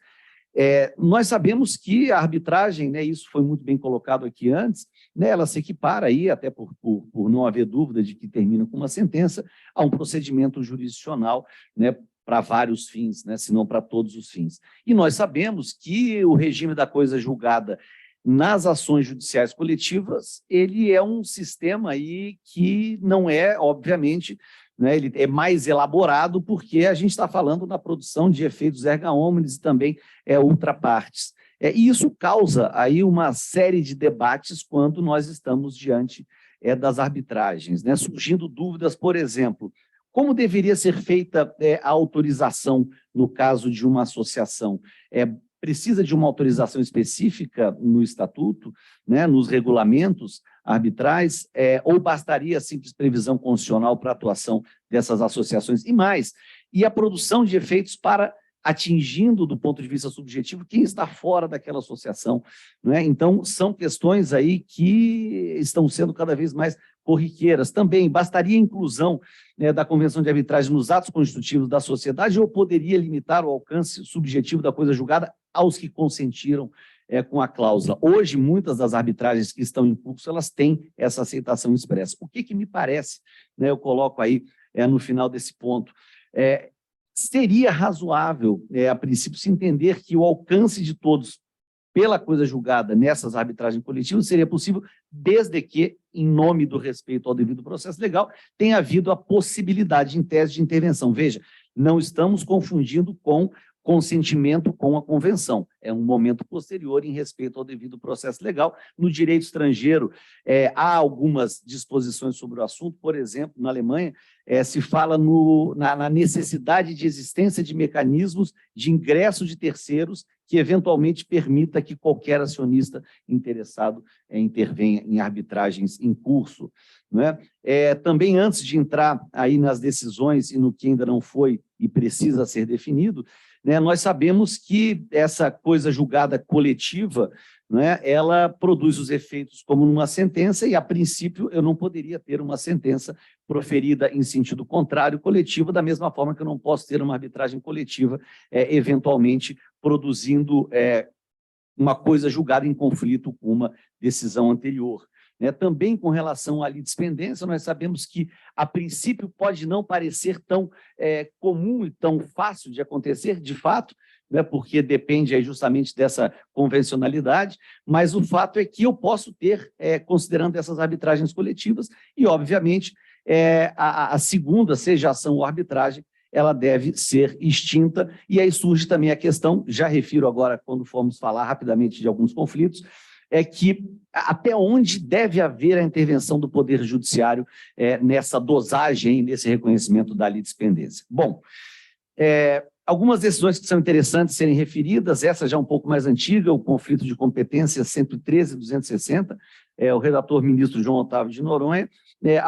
S5: Nós sabemos que a arbitragem, né, isso foi muito bem colocado aqui antes, né, ela se equipara aí, até por não haver dúvida de que termina com uma sentença, a um procedimento jurisdicional, né, para vários fins, né, se não para todos os fins. E nós sabemos que o regime da coisa julgada nas ações judiciais coletivas, ele é um sistema aí que não é, obviamente, né, ele é mais elaborado porque a gente está falando na produção de efeitos erga omnes e também ultrapartes. E isso causa aí uma série de debates quando nós estamos diante das arbitragens, né, surgindo dúvidas, por exemplo, como deveria ser feita a autorização no caso de uma associação? Precisa de uma autorização específica no estatuto, né, nos regulamentos arbitrais, ou bastaria a simples previsão constitucional para a atuação dessas associações? E mais, e a produção de efeitos para atingindo, do ponto de vista subjetivo, quem está fora daquela associação, né? Então, são questões aí que estão sendo cada vez mais corriqueiras. Também, bastaria a inclusão, né, da Convenção de Arbitragem nos atos constitutivos da sociedade ou poderia limitar o alcance subjetivo da coisa julgada aos que consentiram com a cláusula? Hoje, muitas das arbitragens que estão em curso, elas têm essa aceitação expressa. O que me parece, né, eu coloco aí no final desse ponto, seria razoável, a princípio, se entender que o alcance de todos pela coisa julgada nessas arbitragens coletivas seria possível, desde que, em nome do respeito ao devido processo legal, tenha havido a possibilidade, em tese de intervenção. Veja, não estamos confundindo com consentimento com a convenção. É um momento posterior em respeito ao devido processo legal. No direito estrangeiro, há algumas disposições sobre o assunto. Por exemplo, na Alemanha, se fala na necessidade de existência de mecanismos de ingresso de terceiros que eventualmente permita que qualquer acionista interessado intervenha em arbitragens em curso, né? Também, antes de entrar aí nas decisões e no que ainda não foi e precisa ser definido, né, nós sabemos que essa coisa julgada coletiva, né, ela produz os efeitos como numa sentença e, a princípio, eu não poderia ter uma sentença proferida em sentido contrário coletiva, da mesma forma que eu não posso ter uma arbitragem coletiva, eventualmente produzindo uma coisa julgada em conflito com uma decisão anterior. Também com relação à litispendência, nós sabemos que, a princípio, pode não parecer tão comum e tão fácil de acontecer, de fato, né, porque depende aí justamente dessa convencionalidade, mas o fato é que eu posso ter, considerando essas arbitragens coletivas, e, obviamente, a segunda, seja ação ou arbitragem, ela deve ser extinta, e aí surge também a questão, já refiro agora, quando formos falar rapidamente de alguns conflitos, que até onde deve haver a intervenção do Poder Judiciário nessa dosagem, nesse reconhecimento da litispendência. Bom, Algumas decisões que são interessantes serem referidas, essa já um pouco mais antiga, o conflito de competência 113/260, o redator ministro João Otávio de Noronha,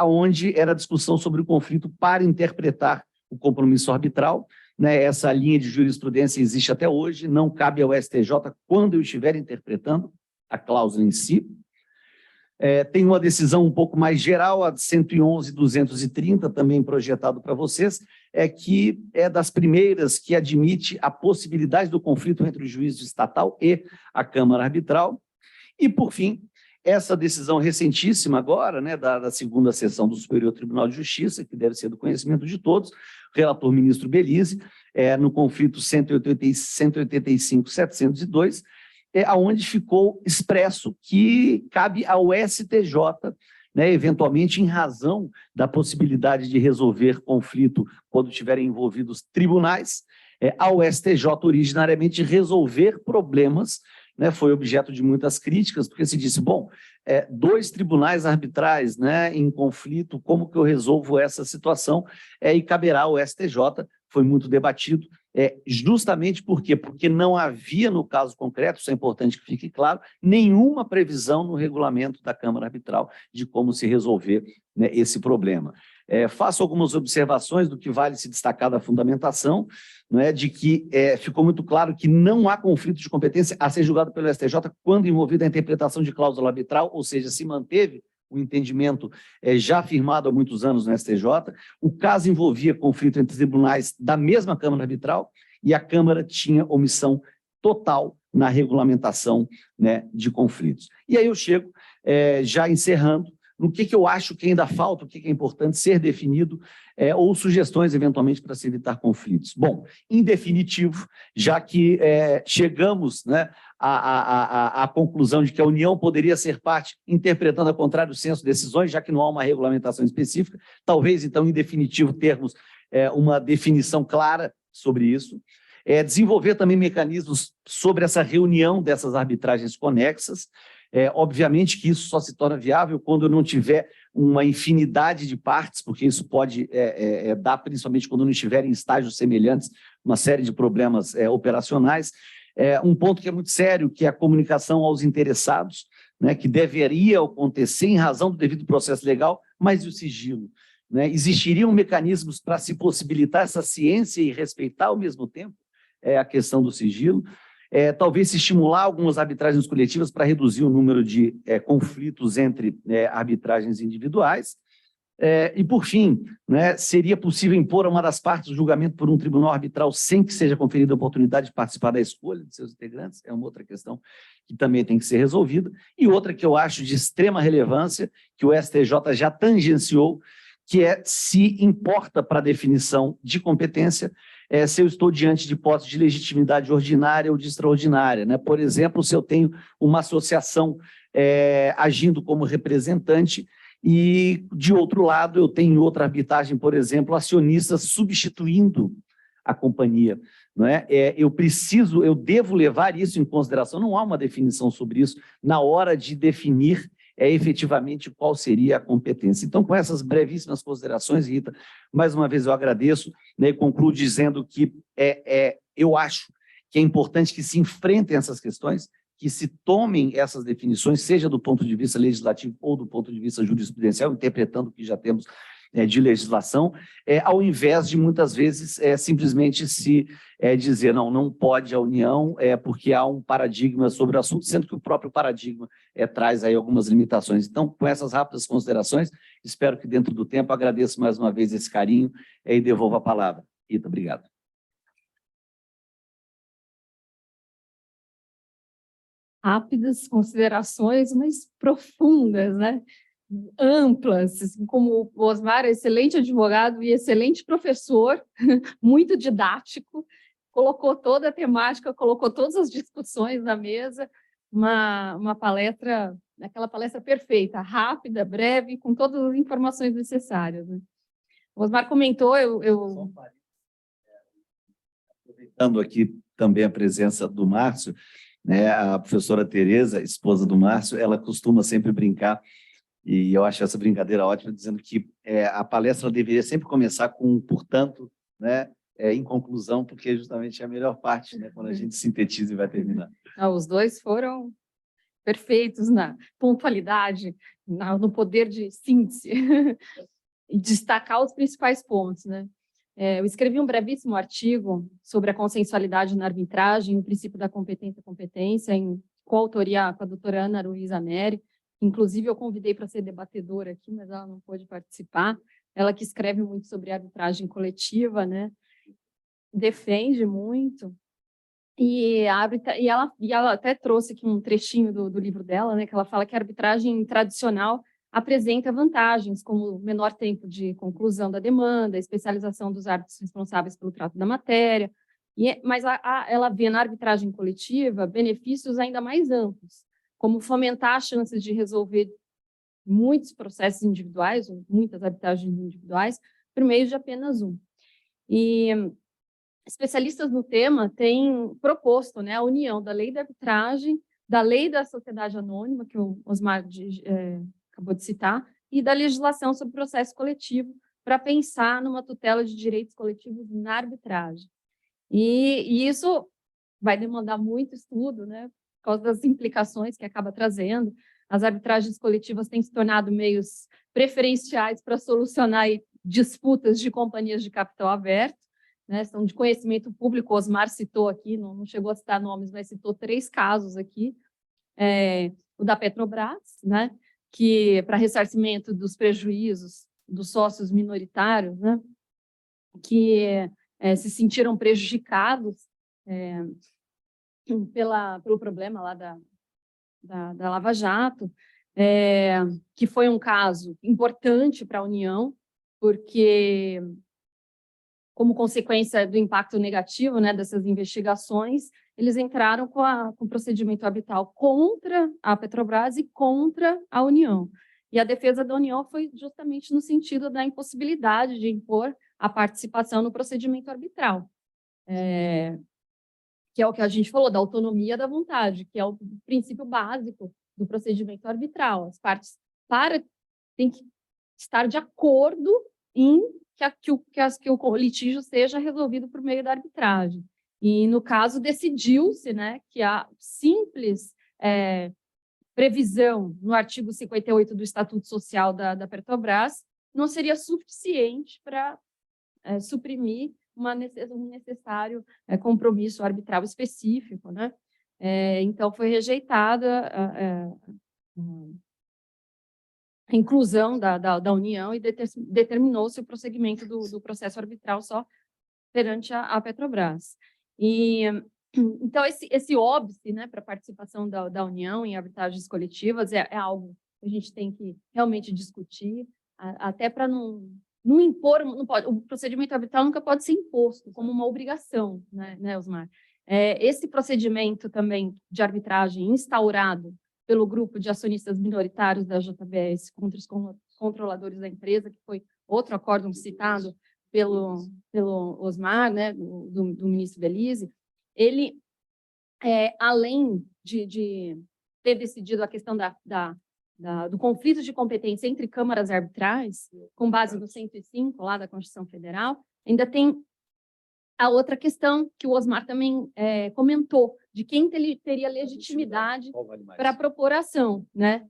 S5: onde era a discussão sobre o conflito para interpretar o compromisso arbitral, né? Essa linha de jurisprudência existe até hoje, não cabe ao STJ quando eu estiver interpretando a cláusula em si. Tem uma decisão um pouco mais geral, a 111/230, também projetado para vocês, que é das primeiras que admite a possibilidade do conflito entre o juízo estatal e a Câmara Arbitral. E, por fim, essa decisão recentíssima agora, né, da segunda sessão do Superior Tribunal de Justiça, que deve ser do conhecimento de todos, relator ministro Belize, no conflito 185/702, aonde ficou expresso que cabe ao STJ, né, eventualmente em razão da possibilidade de resolver conflito quando estiverem envolvidos tribunais, ao STJ originariamente resolver problemas, né, foi objeto de muitas críticas, porque se disse, bom, 2 tribunais arbitrais, né, em conflito, como que eu resolvo essa situação? E caberá ao STJ, foi muito debatido, justamente por quê? Porque não havia, no caso concreto, isso é importante que fique claro, nenhuma previsão no regulamento da Câmara Arbitral de como se resolver, né, esse problema. Faço algumas observações do que vale se destacar da fundamentação, não é, de que ficou muito claro que não há conflito de competência a ser julgado pelo STJ quando envolvido a interpretação de cláusula arbitral, ou seja, se manteve o entendimento já firmado há muitos anos no STJ. O caso envolvia conflito entre tribunais da mesma Câmara Arbitral e a Câmara tinha omissão total na regulamentação, né, de conflitos. E aí eu chego, já encerrando, no que eu acho que ainda falta, o que é importante ser definido, ou sugestões, eventualmente, para se evitar conflitos. Bom, em definitivo, já que chegamos, né, à conclusão de que a União poderia ser parte, interpretando a contrário do senso decisões, já que não há uma regulamentação específica, talvez, então, em definitivo, termos uma definição clara sobre isso. Desenvolver também mecanismos sobre essa reunião dessas arbitragens conexas. Obviamente que isso só se torna viável quando eu não tiver uma infinidade de partes, porque isso pode dar, principalmente quando não estiver em estágios semelhantes, uma série de problemas operacionais. Um ponto que é muito sério, que é a comunicação aos interessados, né, que deveria acontecer em razão do devido processo legal, mas e o sigilo? Né? Existiriam mecanismos para se possibilitar essa ciência e respeitar ao mesmo tempo a questão do sigilo? Talvez se estimular algumas arbitragens coletivas para reduzir o número de conflitos entre arbitragens individuais. E, por fim, né, seria possível impor a uma das partes o julgamento por um tribunal arbitral sem que seja conferida a oportunidade de participar da escolha de seus integrantes? É uma outra questão que também tem que ser resolvida. E outra que eu acho de extrema relevância, que o STJ já tangenciou, que é se importa para a definição de competência se eu estou diante de hipótese de legitimidade ordinária ou de extraordinária, né? Por exemplo, se eu tenho uma associação agindo como representante e, de outro lado, eu tenho outra arbitragem, por exemplo, acionistas substituindo a companhia, não é? Eu devo levar isso em consideração, não há uma definição sobre isso na hora de definir efetivamente qual seria a competência. Então, com essas brevíssimas considerações, Rita, mais uma vez eu agradeço, né, e concluo dizendo que eu acho que é importante que se enfrentem essas questões, que se tomem essas definições, seja do ponto de vista legislativo ou do ponto de vista jurisprudencial, interpretando o que já temos de legislação, ao invés de, muitas vezes, simplesmente se dizer, não pode a União, porque há um paradigma sobre o assunto, sendo que o próprio paradigma traz aí algumas limitações. Então, com essas rápidas considerações, espero que dentro do tempo, agradeço mais uma vez esse carinho e devolvo a palavra. Rita, obrigado.
S4: Rápidas considerações, mas profundas, né? Amplas, assim, como o Osmar, excelente advogado e excelente professor, muito didático, colocou toda a temática, colocou todas as discussões na mesa, uma palestra, aquela palestra perfeita, rápida, breve, com todas as informações necessárias. Né? O Osmar comentou,
S5: Aproveitando aqui também a presença do Márcio, né, a professora Tereza, esposa do Márcio, ela costuma sempre brincar, e eu acho essa brincadeira ótima, dizendo que a palestra deveria sempre começar com um portanto, né, em conclusão, porque justamente é a melhor parte, né, quando a gente sintetiza e vai terminar.
S4: Os dois foram perfeitos na pontualidade, no poder de síntese, e destacar os principais pontos, né? Eu escrevi um brevíssimo artigo sobre a consensualidade na arbitragem, o princípio da competência, em coautoria com a doutora Ana Luísa Neri. Inclusive, eu convidei para ser debatedora aqui, mas ela não pôde participar. Ela que escreve muito sobre arbitragem coletiva, né? Defende muito. E ela até trouxe aqui um trechinho do livro dela, né? Que ela fala que a arbitragem tradicional apresenta vantagens, como menor tempo de conclusão da demanda, especialização dos árbitros responsáveis pelo trato da matéria, mas ela vê na arbitragem coletiva benefícios ainda mais amplos, como fomentar as chances de resolver muitos processos individuais, ou muitas arbitragens individuais, por meio de apenas um. E especialistas no tema têm proposto, né, a união da lei da arbitragem, da lei da sociedade anônima, que o Osmar acabou de citar, e da legislação sobre processo coletivo, para pensar numa tutela de direitos coletivos na arbitragem. E isso vai demandar muito estudo, né, por causa das implicações que acaba trazendo. As arbitragens coletivas têm se tornado meios preferenciais para solucionar disputas de companhias de capital aberto, né, são de conhecimento público. O Osmar citou aqui, não chegou a citar nomes, mas citou 3 casos aqui. O da Petrobras, né, que para ressarcimento dos prejuízos dos sócios minoritários, né, que se sentiram prejudicados pelo problema lá da Lava Jato, que foi um caso importante para a União, porque, como consequência do impacto negativo, né, dessas investigações, eles entraram com o procedimento arbitral contra a Petrobras e contra a União. E a defesa da União foi justamente no sentido da impossibilidade de impor a participação no procedimento arbitral, que é o que a gente falou, da autonomia da vontade, que é o princípio básico do procedimento arbitral. As partes têm que estar de acordo em que o litígio seja resolvido por meio da arbitragem. E, no caso, decidiu-se, né, que a simples previsão no artigo 58 do Estatuto Social da Petrobras não seria suficiente para suprimir um necessário compromisso arbitral específico, né? Então, foi rejeitada a inclusão da União e determinou-se o prosseguimento do processo arbitral só perante a Petrobras. Então, esse óbice, né, para a participação da União em arbitragens coletivas é algo que a gente tem que realmente discutir, até para não impor, o procedimento arbitral nunca pode ser imposto como uma obrigação, né, Osmar? Esse procedimento também de arbitragem instaurado pelo grupo de acionistas minoritários da JBS contra os controladores da empresa, que foi outro acórdão citado pelo Osmar, né, do ministro Belize, ele, além de ter decidido a questão do conflito de competência entre câmaras arbitrais, com base no 105 lá da Constituição Federal, ainda tem a outra questão que o Osmar também comentou, de quem teria legitimidade para a propor ação, né?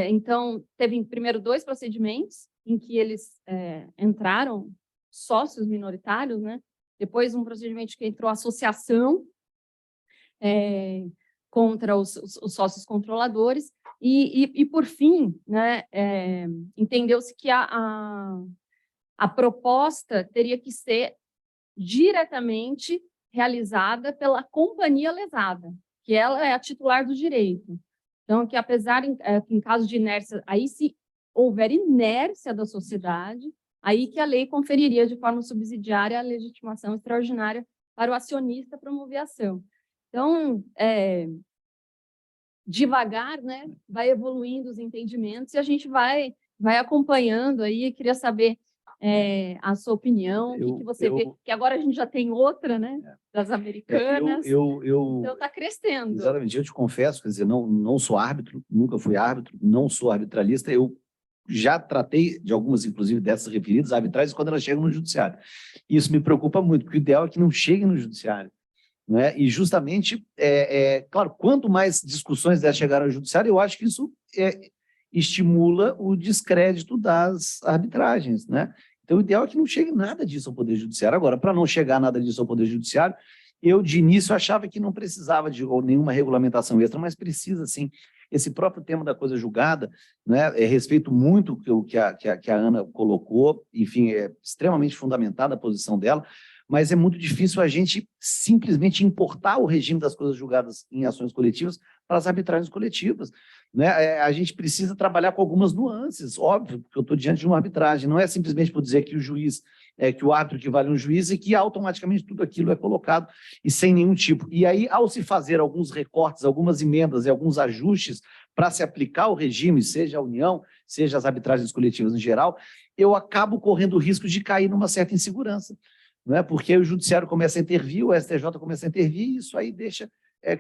S4: Então, teve primeiro 2 procedimentos em que eles entraram sócios minoritários, né? Depois um procedimento que entrou associação contra os sócios controladores e por fim, né, entendeu-se que a proposta teria que ser diretamente realizada pela companhia lesada, que ela é a titular do direito. Então, que apesar, em caso de inércia, aí se houver inércia da sociedade, aí que a lei conferiria de forma subsidiária a legitimação extraordinária para o acionista promover a ação. Então, devagar, né, vai evoluindo os entendimentos e a gente vai acompanhando aí. Queria saber a sua opinião, o que você vê, que agora a gente já tem outra, né, das americanas, então está crescendo.
S5: Exatamente, eu te confesso, quer dizer, não sou árbitro, nunca fui árbitro, não sou arbitralista, eu já tratei de algumas, inclusive, dessas referidas, arbitragens, quando elas chegam no judiciário. Isso me preocupa muito, porque o ideal é que não cheguem no judiciário. Né? E justamente, claro, quanto mais discussões dessas chegarem ao judiciário, eu acho que isso estimula o descrédito das arbitragens. Né? Então, o ideal é que não chegue nada disso ao Poder Judiciário. Agora, para não chegar nada disso ao Poder Judiciário, eu, de início, achava que não precisava de nenhuma regulamentação extra, mas precisa, sim. Esse próprio tema da coisa julgada, né, respeito muito o que a Ana colocou, enfim, é extremamente fundamentada a posição dela, mas é muito difícil a gente simplesmente importar o regime das coisas julgadas em ações coletivas para as arbitragens coletivas. Né? A gente precisa trabalhar com algumas nuances, óbvio, porque eu estou diante de uma arbitragem, não é simplesmente por dizer que o juiz, que o árbitro equivale a um juiz e que automaticamente tudo aquilo é colocado e sem nenhum tipo. E aí, ao se fazer alguns recortes, algumas emendas e alguns ajustes para se aplicar o regime, seja a União, seja as arbitragens coletivas em geral, eu acabo correndo o risco de cair numa certa insegurança. Não é? Porque o judiciário começa a intervir, o STJ começa a intervir, e isso aí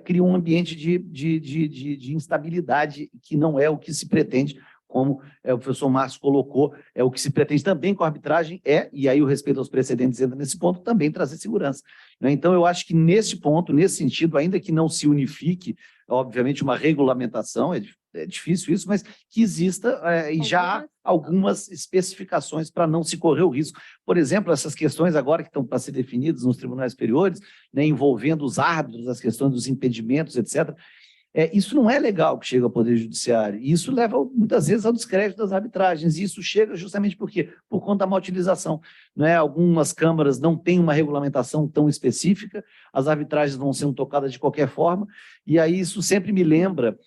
S5: cria um ambiente de instabilidade que não é o que se pretende, como o professor Márcio colocou, o que se pretende também com a arbitragem e aí o respeito aos precedentes entra nesse ponto, também trazer segurança. Né? Então, eu acho que nesse ponto, nesse sentido, ainda que não se unifique, obviamente, uma regulamentação, é difícil isso, mas que exista e já há algumas especificações para não se correr o risco. Por exemplo, essas questões agora que estão para ser definidas nos tribunais superiores, né, envolvendo os árbitros, as questões dos impedimentos, etc., isso não é legal que chega ao Poder Judiciário, e isso leva muitas vezes ao descrédito das arbitragens, e isso chega justamente por quê? Por conta da má utilização. Né? Algumas câmaras não têm uma regulamentação tão específica, as arbitragens vão sendo tocadas de qualquer forma, e aí isso sempre me lembra,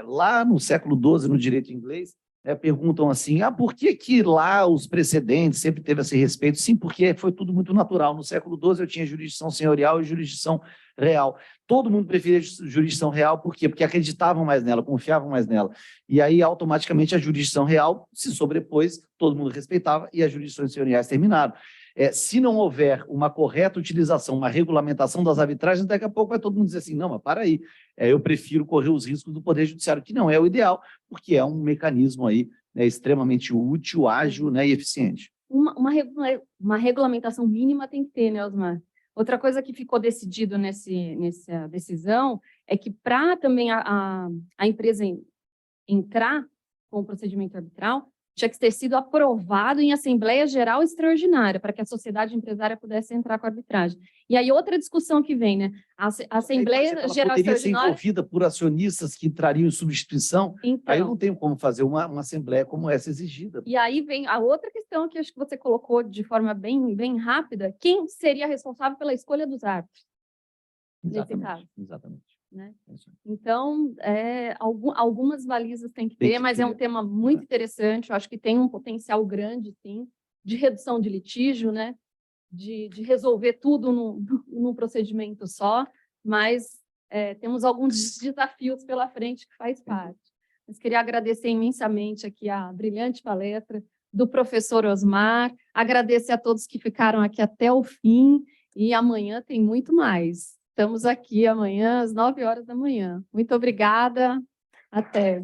S5: lá no século XII, no direito inglês, perguntam assim, por que lá os precedentes sempre teve esse respeito? Sim, porque foi tudo muito natural. No século XII eu tinha jurisdição senhorial e jurisdição real. Todo mundo preferia jurisdição real, por quê? Porque acreditavam mais nela, confiavam mais nela. E aí, automaticamente, a jurisdição real se sobrepôs, todo mundo respeitava, e as jurisdições senhoriais terminaram. Se não houver uma correta utilização, uma regulamentação das arbitragens, daqui a pouco vai todo mundo dizer assim, não, mas para aí, eu prefiro correr os riscos do Poder Judiciário, que não é o ideal, porque é um mecanismo aí, né, extremamente útil, ágil, né, e eficiente.
S4: Uma regulamentação mínima tem que ter, né, Osmar? Outra coisa que ficou decidido nessa decisão é que para também a empresa entrar com o procedimento arbitral, tinha que ter sido aprovado em Assembleia Geral Extraordinária, para que a sociedade empresária pudesse entrar com a arbitragem. E aí outra discussão que vem, né? A Assembleia Geral Extraordinária...
S5: poderia ser envolvida por acionistas que entrariam em substituição, então, aí eu não tenho como fazer uma Assembleia como essa exigida.
S4: E aí vem a outra questão que acho que você colocou de forma bem rápida, quem seria responsável pela escolha dos árbitros? Nesse caso.
S5: Exatamente.
S4: Né? Então, algumas balizas tem que ter, mas é um tema muito interessante, eu acho que tem um potencial grande, sim, de redução de litígio, né? de resolver tudo num procedimento só, mas temos alguns desafios pela frente que faz parte. Mas queria agradecer imensamente aqui a brilhante palestra do professor Osmar, agradecer a todos que ficaram aqui até o fim, e amanhã tem muito mais. Estamos aqui amanhã às 9h. Muito obrigada. Até.